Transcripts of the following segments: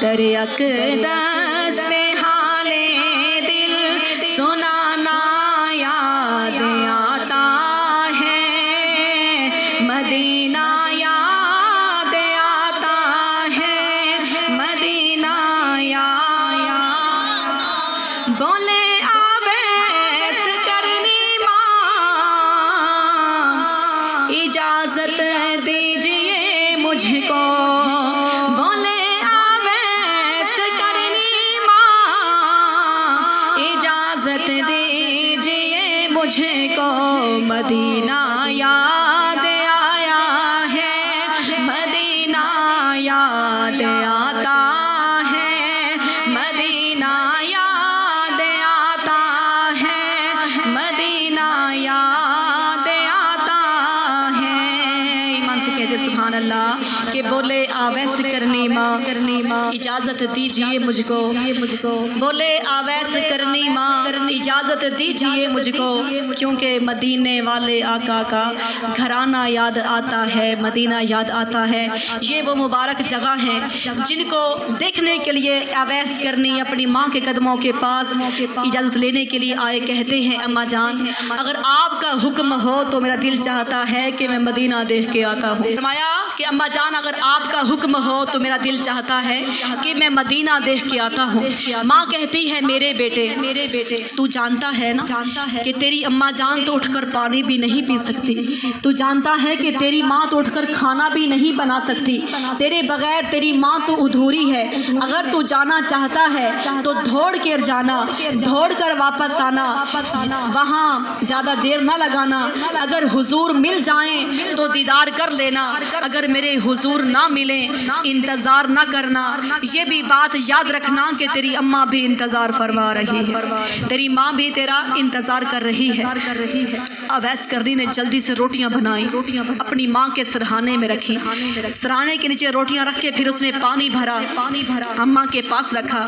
در اقدس پہ حالے دل سنانا یاد آتا ہے، مدینہ یاد آتا ہے، مدینہ بولے آویس کرنی ماں اجازت دیجئے مجھ کو، بولے آویس کرنی ماں اجازت دیجئے مجھ کو، مدینہ یاد آیا ہے، مدینہ یاد آتا ہے، مدینہ یاد آتا ہے، مدینہ یاد آتا ہے۔ ایمان سے کہتے سبحان اللہ کہ بولے آویس کرنی ماں اجازت دیجئے مجھ کو، بولے آویس کرنی ماں اجازت دیجئے مجھ کو، کیونکہ مدینے والے آقا کا گھرانہ یاد آتا ہے، مدینہ یاد آتا ہے۔ یہ وہ مبارک جگہ ہیں جن کو دیکھنے کے لیے اویس کرنی اپنی ماں کے قدموں کے پاس اجازت لینے کے لیے آئے، کہتے ہیں اماں جان اگر آپ کا حکم ہو تو میرا دل چاہتا ہے کہ میں مدینہ دیکھ کے آتا ہوں۔ فرمایا کہ اماں جان اگر آپ کا حکم ہو تو میرا دل چاہتا ہے کہ میں مدینہ دیکھ کے آتا ہوں۔ ماں کہتی ہے میرے بیٹے تو جانتا ہے نا کہ تیری اماں جان تو اٹھ کر پانی بھی نہیں پی سکتی، تو جانتا ہے کہ تیری ماں تو اٹھ کر کھانا بھی نہیں بنا سکتی، تیرے بغیر تیری ماں تو ادھوری ہے۔ اگر تو جانا چاہتا ہے تو دوڑ کر جانا، دوڑ کر واپس آنا، وہاں زیادہ دیر نہ لگانا۔ اگر حضور مل جائیں تو دیدار کر لینا، اگر میرے حضور نہ ملیں انتظار نہ کرنا۔ یہ بھی بات یاد رکھنا کہ تیری اماں بھی انتظار فرما رہی ہے، تیری ماں بھی تیرا انتظار کر رہی ہے۔ اویس کرنی نے جلدی سے روٹیاں بنائیں، اپنی ماں کے سرہانے میں رکھی، سرہانے کے نیچے روٹیاں رکھ کے پھر اس نے پانی بھرا، اماں کے پاس رکھا،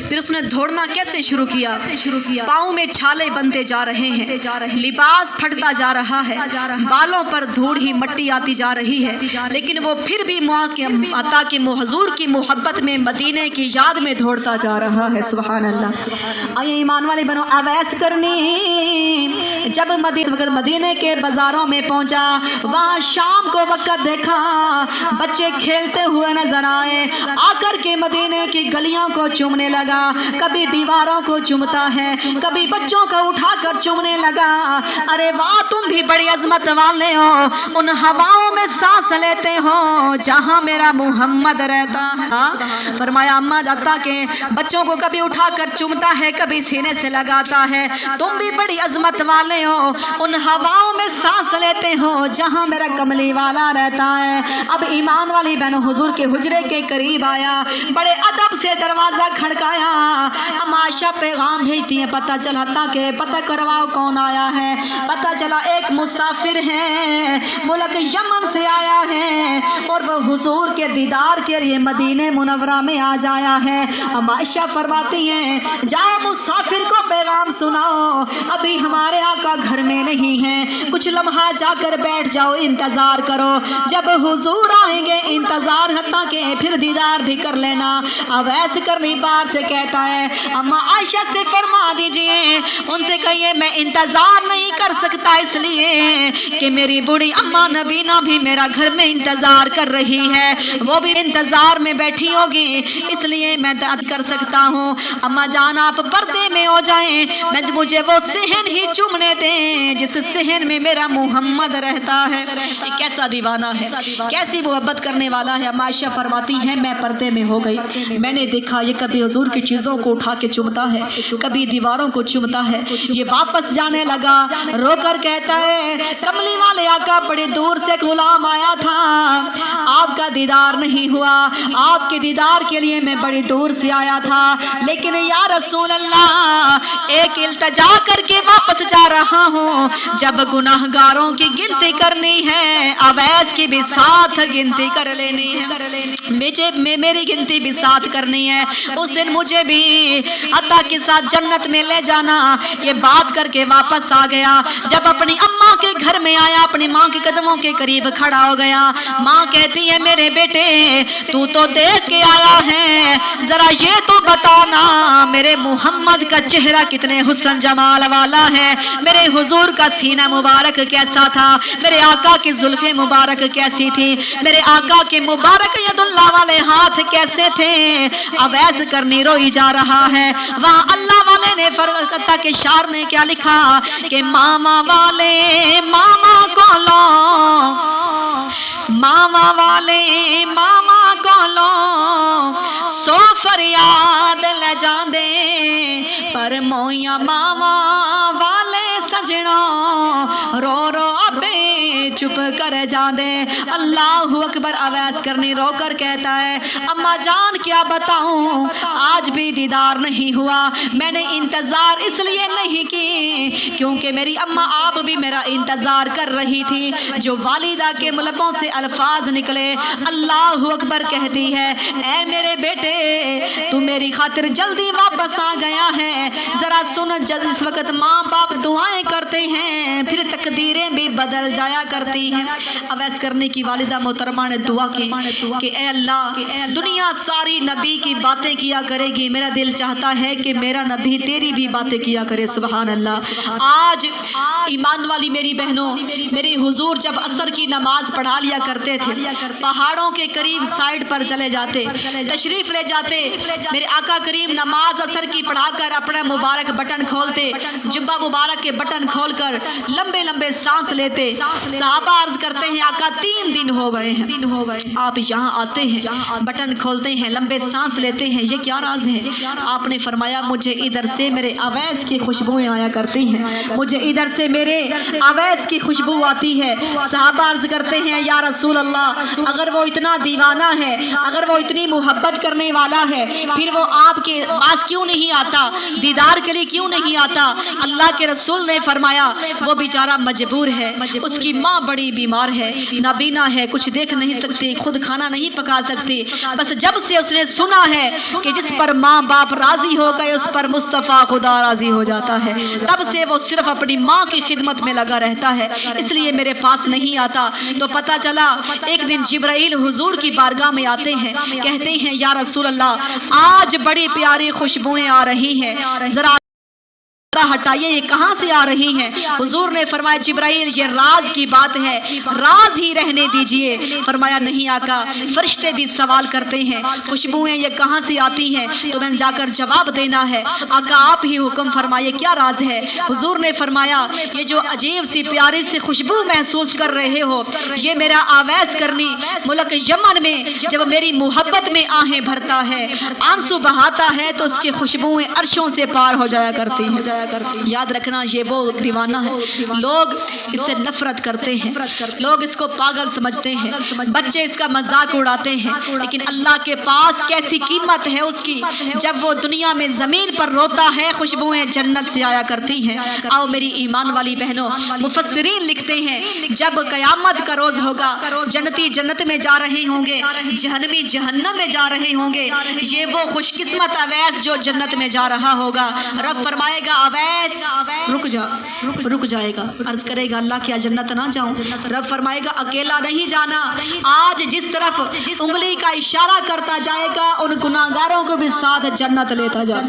پھر اس نے دوڑنا کیسے شروع کیا؟ پاؤں میں چھالے بنتے جا رہے ہیں، لباس پھٹتا جا رہا ہے، بالوں پر دھوڑ ہی مٹی آتی جا رہی ہے، لیکن وہ پھر بھی عطا کے حضور کی محبت میں مدینے کی یاد میں دوڑتا جا رہا ہے۔ سبحان اللہ۔ آئیے ایمان والے بنو، اویس کرنی جب مدینے کے بازاروں میں پہنچا، وہاں شام کو وقت دیکھا، بچے کھیلتے ہوئے نظر آئے، آ کر کے مدینے کی گلیوں کو چومنے لگا، کبھی دیواروں کو چومتا ہے، کبھی بچوں کو اٹھا کر چومنے لگا۔ ارے واہ تم بھی بڑی عظمت والے ہو، ان ہواؤں میں سانس لیتے ہو جہاں میرا محمد رہتا ہے۔ فرمایا اماں جاتا کہ بچوں کو کبھی اٹھا کر چومتا ہے، کبھی سینے سے لگاتا ہے، تم بھی بڑی عظمت والے ہو، ان ہواؤں میں سانس لیتے ہو جہاں میرا کملی والا رہتا ہے۔ اب ایمان والی بہنوں حضور کے حجرے کے قریب آیا، بڑے ادب سے دروازہ کھڑکایا، اما عائشہ پیغام بھیجتی ہیں پتہ چلا تاکہ پتہ کرواؤ کون آیا ہے۔ پتہ چلا ایک مسافر ہے، ملک یمن سے آیا ہے اور وہ حضور کے دیدار کے لیے مدینہ منورہ میں آ جایا ہے۔ اما عائشہ فرماتی ہیں جاؤ مسافر کو پیغام سناؤ، ابھی ہمارے آقا گھر میں نہیں ہیں، کچھ لمحہ جا کر بیٹھ جاؤ، انتظار کرو، جب حضور آئیں گے انتظار حتیٰ کہ پھر دیدار بھی کر لینا۔ اویس کرنی بار سے کہتا ہے اما عائشہ سے فرما دیجئے ان سے کہیے میں انتظار نہیں کر سکتا، اس لیے کہ میری بوڑھی اما نبینہ بھی میرا گھر میں انتظار کر رہی ہے، وہ بھی انتظار میں بیٹھی ہوگی، اس لیے میں کر سکتا ہوں۔ اما جان آپ پردے میں ہو جائیں، مجھے وہ صحن ہی چومنے دیں جس صحن میں میرا محمد رہتا ہے۔ کیسا دیوانہ ہے، کیسی محبت کرنے والا ہے۔ اما عائشہ فرماتی ہیں میں پردے میں ہو گئی، میں نے دیکھا یہ کبھی حضور کی چیزوں کو اٹھا کے چومتا ہے، کبھی دیواروں کو چومتا ہے۔ یہ واپس جانے لگا، رو کر کہتا ہے کملی والے آقا بڑی دور سے غلام آیا تھا، آپ کا دیدار نہیں ہوا، آپ کے دیدار کے لیے میں بڑی دور سے آیا تھا، لیکن یا رسول اللہ ایک التجا کر کے واپس جا رہا ہوں، جب گناہگاروں کی گنتی کرنی ہے اویس کی بھی ساتھ گنتی کر لینی ہے، میری گنتی بھی ساتھ کرنی ہے، اس دن مجھے بھی عطا کے ساتھ جنت میں لے جانا۔ یہ بات کر کے واپس آ گیا، جب اپنی اماں کے گھر میں آیا اپنی ماں کے قدموں کے قریب کھڑا ہو گیا، ماں کہتی ہے میرے میرے بیٹے تو دیکھ کے آیا ہے، ذرا یہ تو بتانا میرے محمد کا چہرہ کتنے حسن جمال والا ہے، میرے حضور کا سینہ مبارک کیسا تھا، میرے آقا کی زلفیں مبارک کیسی تھی، میرے آقا کے مبارک ید اللہ والے ہاتھ کیسے تھے۔ اویس کرنی روئی جا رہا ہے۔ وہاں اللہ والے نے فرقتہ کے شعر نے کیا لکھا کہ ماما والے ماما کو لو، ماما والے ماما کو لو، سو فریاد لے جاندے پر مویا ماما والے سجنا رو رو ابے چپ کر جاندے۔ اللہ اکبر۔ اویس کرنی رو کر کہتا ہے اماں جان کیا بتاؤں، آج بھی دیدار نہیں ہوا، میں نے انتظار اس لیے نہیں کی کیونکہ میری اماں آپ بھی میرا انتظار کر رہی تھی۔ جو والدہ کے لبوں سے الفاظ نکلے، اللہ اکبر کہتی ہے اے میرے بیٹے تو میری خاطر جلدی واپس آ گیا ہے، ذرا سن جس وقت ماں باپ دعائیں کرتے ہیں پھر تقدیریں بھی بدل جایا کرتی ہیں۔ اویس کرنی کی والدہ محترمہ نے دعا کی کہ اے اللہ دنیا ساری نبی کی باتیں کیا کرے گی، میرا دل چاہتا ہے کہ میرا نبی تیری بھی باتیں کیا کرے۔ سبحان اللہ۔ آج ایمان والی میری بہنوں، میرے حضور جب عصر کی نماز پڑھا لیا کرتے تھے، پہاڑوں کے قریب سائڈ پر چلے جاتے، تشریف لے جاتے، میرے آقا کریم نماز عصر کی پڑھا کر اپنا مبارک بٹن کھولتے، جبہ مبارک کے بٹن کھول کر لمبے لمبے سانس لیتے۔ صحابہ عرض کرتے ہیں آقا 3 دن ہو گئے ہیں آپ یہاں آتے ہیں، بٹن کھولتے ہیں، لمبے سانس لیتے ہیں، یہ کیا راز ہے؟ آپ نے فرمایا مجھے ادھر سے میرے اویس کی خوشبوئیں آیا کرتی ہیں، مجھے ادھر سے میرے اویس کی خوشبو آتی ہے۔ صحابہ عرض کرتے ہیں یا رسول اللہ اگر وہ اتنا دیوانہ ہے، اگر وہ اتنی محبت کرنے والا ہے، پھر وہ آپ کے پاس کیوں نہیں آتا، دیدار کے لیے کیوں نہیں آتا؟ اللہ کے رسول نے فرمایا وہ بیچارہ مجبور ہے، اس کی ماں بڑی بیمار ہے، نابینا ہے، کچھ دیکھ نہیں سکتی، خود کھانا نہیں پکا سکتی، بس جب سے اس نے سنا ہے کہ جس پر ماں باپ راضی ہو گئے اس پر مصطفیٰ خدا راضی ہو جاتا ہے، تب سے وہ صرف اپنی ماں کی خدمت میں لگا رہتا ہے، اس لیے میرے پاس نہیں آتا۔ تو پتہ چلا ایک دن جبرائیل حضور کی بارگاہ میں آتے ہیں، کہتے ہیں یا رسول اللہ آج بڑی پیاری خوشبوئیں آ رہی ہیں، ذرا ہٹائیے یہ کہاں سے آ رہی ہیں؟ حضور نے فرمایا جبرائیل یہ راز کی بات ہے، راز ہی رہنے دیجئے۔ فرمایا نہیں آقا فرشتے بھی سوال کرتے ہیں خوشبوئیں یہ کہاں سے آتی ہیں، تو میں نے جا کر جواب دینا ہے، آقا آپ ہی حکم فرمائیے کیا راز ہے؟ حضور نے فرمایا یہ جو عجیب سی پیاری سی خوشبو محسوس کر رہے ہو یہ میرا اویس کرنی ملک یمن میں جب میری محبت میں آہیں بھرتا ہے، آنسو بہاتا ہے تو اس کی خوشبوئیں عرشوں سے پار ہو جایا کرتی ہیں۔ یاد رکھنا یہ وہ دیوانہ ہے، لوگ اس سے نفرت کرتے ہیں، لوگ اس کو پاگل سمجھتے ہیں، بچے اس کا مذاق اڑاتے ہیں، لیکن اللہ کے پاس کیسی قیمت ہے اس کی، جب وہ دنیا میں زمین پر روتا ہے خوشبوئیں جنت سے آیا کرتی ہیں۔ آؤ میری ایمان والی بہنوں، مفسرین لکھتے ہیں جب قیامت کا روز ہوگا جنتی جنت میں جا رہے ہوں گے، جہنمی جہنم میں جا رہے ہوں گے، یہ وہ خوش قسمت اویس جو جنت میں جا رہا ہوگا، رب فرمائے گا اویس رک جائے گا، عرض کرے گا اللہ کیا جنت نہ جاؤں؟ رب فرمائے گا اکیلا نہیں جانا، آج جس طرف انگلی کا اشارہ کرتا جائے گا ان گناہگاروں کو بھی ساتھ جنت لیتا جا،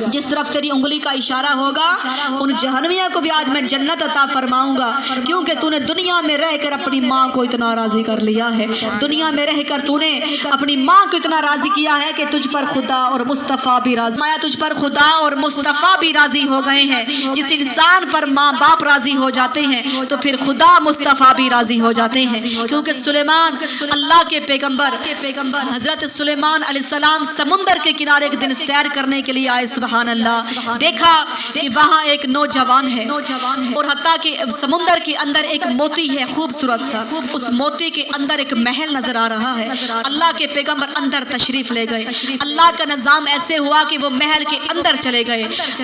جس طرف تیری انگلی کا اشارہ ہوگا ان جہنمیوں کو بھی آج میں جنت عطا فرماؤں گا، کیونکہ تو نے دنیا میں رہ کر اپنی ماں کو اتنا راضی کر لیا ہے، دنیا میں رہ کر تو نے اپنی ماں کو اتنا راضی کیا ہے کہ تجھ پر خدا اور مصطفیٰ بھی راضی، تجھ پر خدا اور مصطفیٰ بھی راضی ہو گئے ہیں۔ جس انسان پر ماں باپ راضی ہو جاتے ہیں تو پھر خدا مصطفیٰ بھی راضی ہو جاتے ہیں، کیونکہ سلیمان اللہ کے پیغمبر حضرت سلیمان علیہ السلام سمندر کے کنارے ایک دن سیر کرنے کے لیے آئے، سبحان اللہ، دیکھا کہ وہاں ایک نوجوان ہے اور حتیٰ کہ سمندر کے اندر ایک موتی ہے خوبصورت سا، اس موتی کے اندر ایک محل نظر آ رہا ہے، اللہ کے پیغمبر اندر تشریف لے گئے، اللہ کا نظام ایسے ہوا کہ وہ محل کے اندر چلے گئے،